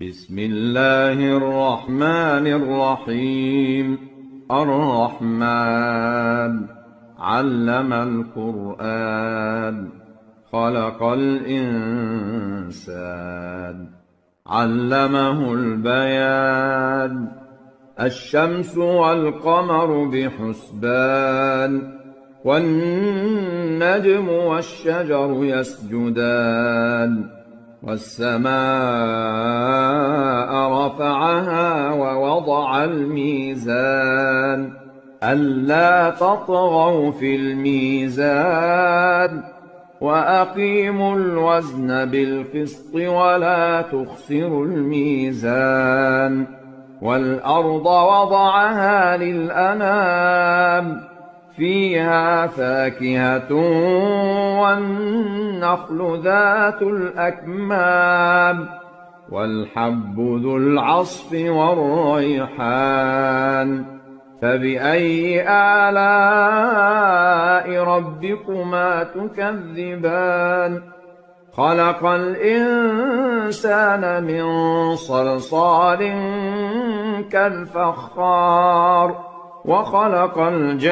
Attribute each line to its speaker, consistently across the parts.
Speaker 1: بسم الله الرحمن الرحيم. الرحمن علم القرآن خلق الإنسان علمه البيان. الشمس والقمر بحسبان والنجم والشجر يسجدان. والسماء رفعها ووضع الميزان ألا تطغوا في الميزان وأقيموا الوزن بالقسط ولا تخسروا الميزان. والأرض وضعها للأنام فيها فاكهة والنخل ذات الأكمام والحب ذو العصف والريحان. فبأي آلاء ربكما تكذبان؟ خلق الإنسان من صلصال كالفخار وخلق الجان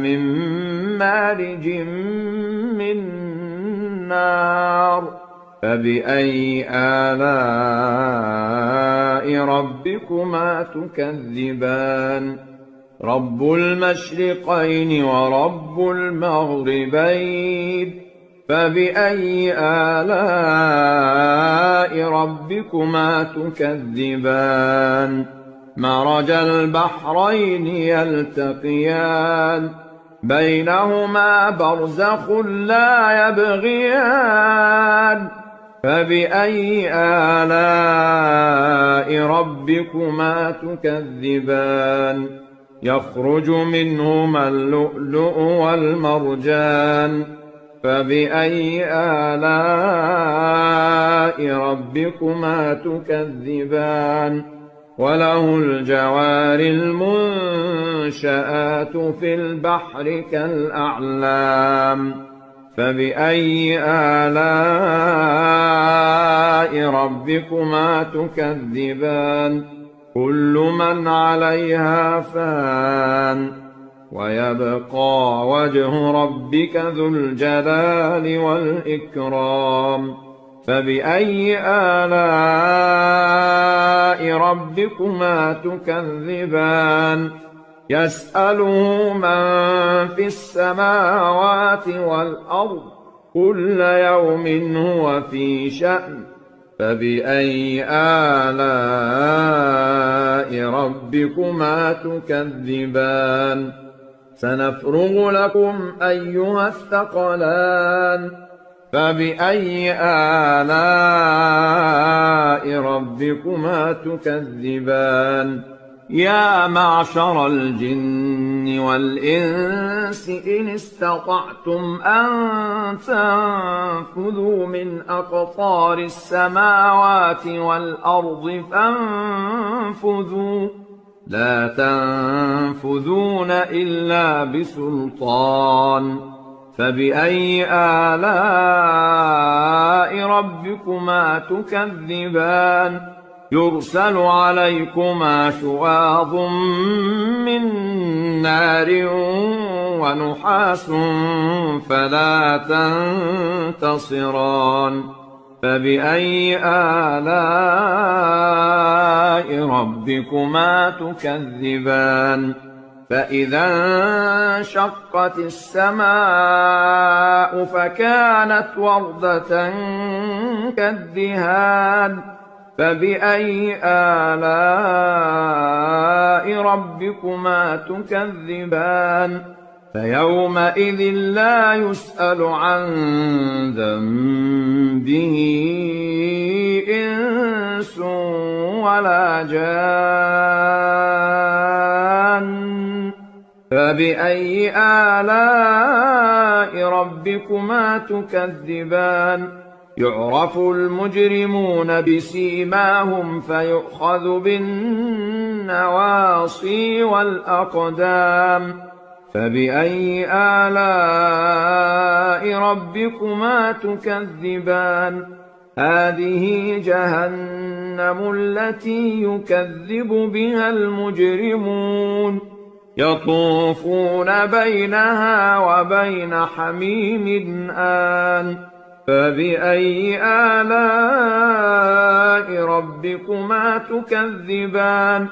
Speaker 1: من مارج من نار. فبأي آلاء ربكما تكذبان؟ رب المشرقين ورب المغربين. فبأي آلاء ربكما تكذبان؟ مرج البحرين يلتقيان بينهما برزخ لا يبغيان. فبأي آلاء ربكما تكذبان؟ يخرج منهما اللؤلؤ والمرجان. فبأي آلاء ربكما تكذبان؟ وله الجوار المنشآت في البحر كالأعلام. فبأي آلاء ربكما تكذبان؟ كل من عليها فان ويبقى وجه ربك ذو الجلال والإكرام. فبأي آلاء ربكما تكذبان؟ يسأله من في السماوات والأرض كل يوم هو في شأن. فبأي آلاء ربكما تكذبان؟ سنفرغ لكم أيها الثقلان. فبأي آلاء ربكما تكذبان؟ يا معشر الجن والإنس إن استطعتم أن تنفذوا من أقطار السماوات والأرض فانفذوا لا تنفذون إلا بسلطان. فبأي آلاء ربكما تكذبان؟ يرسل عليكما شواظ من نار ونحاس فلا تنتصران. فبأي آلاء ربكما تكذبان؟ فإذا انشقت السماء فكانت وردة كالدهان. فبأي آلاء ربكما تكذبان؟ فيومئذ لا يسأل عن ذنبه إنس ولا جان. فبأي آلاء ربكما تكذبان؟ يعرف المجرمون بسيماهم فيؤخذ بالنواصي والأقدام. فبأي آلاء ربكما تكذبان هذه جهنم التي يكذب بها المجرمون يطوفون بينها وبين حميم آن فبأي آلاء ربكما تكذبان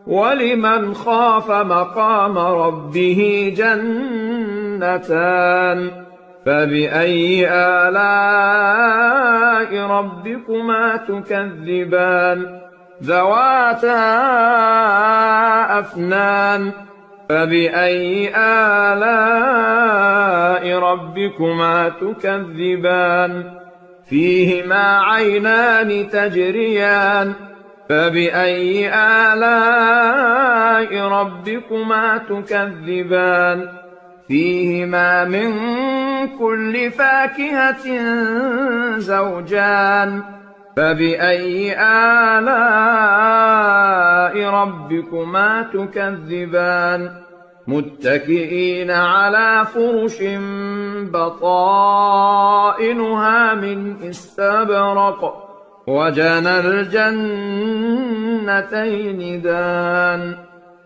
Speaker 1: ولمن خاف مقام ربه جنتان فبأي آلاء ربكما تكذبان ذواتا أفنان فبأي آلاء ربكما تكذبان فيهما عينان تجريان فبأي آلاء ربكما تكذبان فيهما من كل فاكهة زوجان فبأي آلاء ربكما تكذبان متكئين على فرش بطائنها من استبرق وجنى الجنتين دان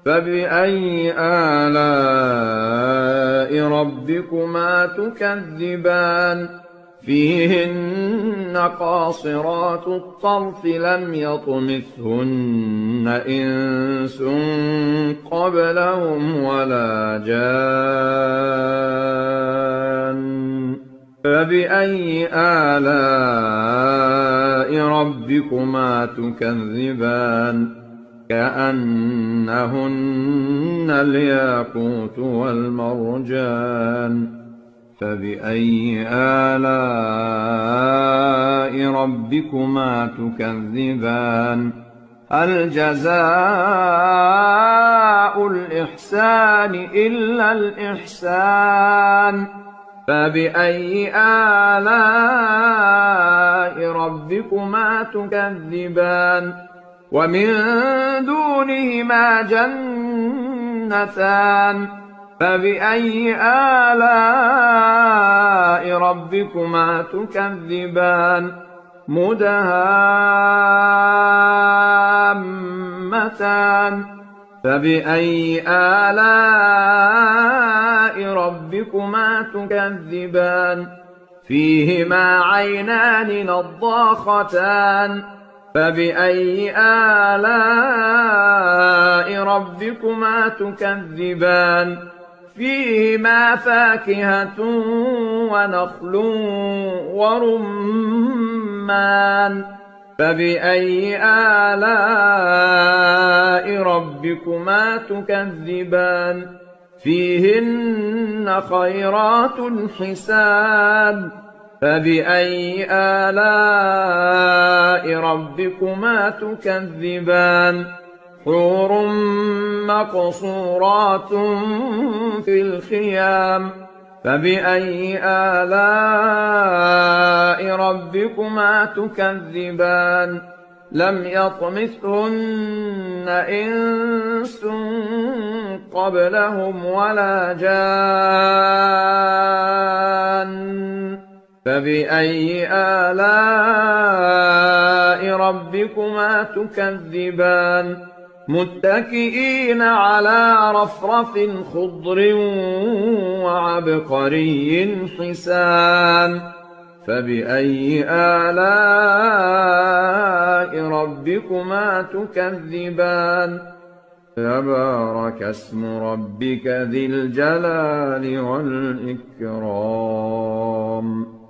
Speaker 1: فبأي آلاء ربكما تكذبان فيهن قاصرات الطرف لم يطمثهن إنس قبلهم ولا جان فبأي آلاء ربكما تكذبان كأنهن الياقوت والمرجان فبأي آلاء ربكما تكذبان هل جزاء الإحسان إلا الإحسان فبأي آلاء ربكما تكذبان ومن دونهما جنتان فبأي آلاء ربكما تكذبان مدهامتان فبأي آلاء ربكما تكذبان فيهما عينان نضاختان فبأي آلاء ربكما تكذبان فيهما فاكهة ونخل ورمان فبأي آلاء ربكما تكذبان فيهن خيرات حسان فبأي آلاء ربكما تكذبان حور مقصورات في الخيام فبأي آلاء ربكما تكذبان لم يطمثهن إنس قبلهم ولا جان فبأي آلاء ربكما تكذبان متكئين على رفرف خضر وعبقري حسان فبأي آلاء ربكما تكذبان تبارك اسم ربك ذي الجلال والإكرام